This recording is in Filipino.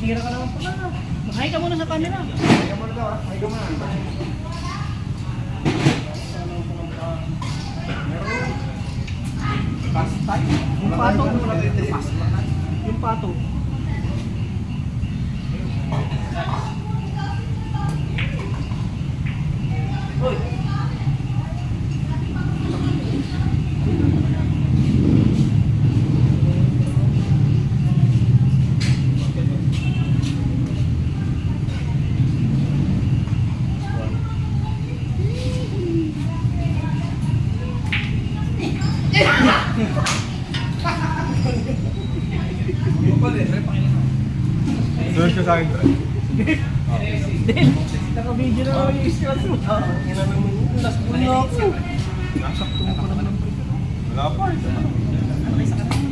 Sira ka naman pala. Makain ka muna sa camera. Ay ka muna daw, ay ka muna. Pastay. Yung pato. Yung pato. Hoy. Search ko sa akin. Del, naka-video na naman yung scratch mo. Yan naman yun. Tapos puno ako. Nasakto mo pa naman ng pre. Wala pa.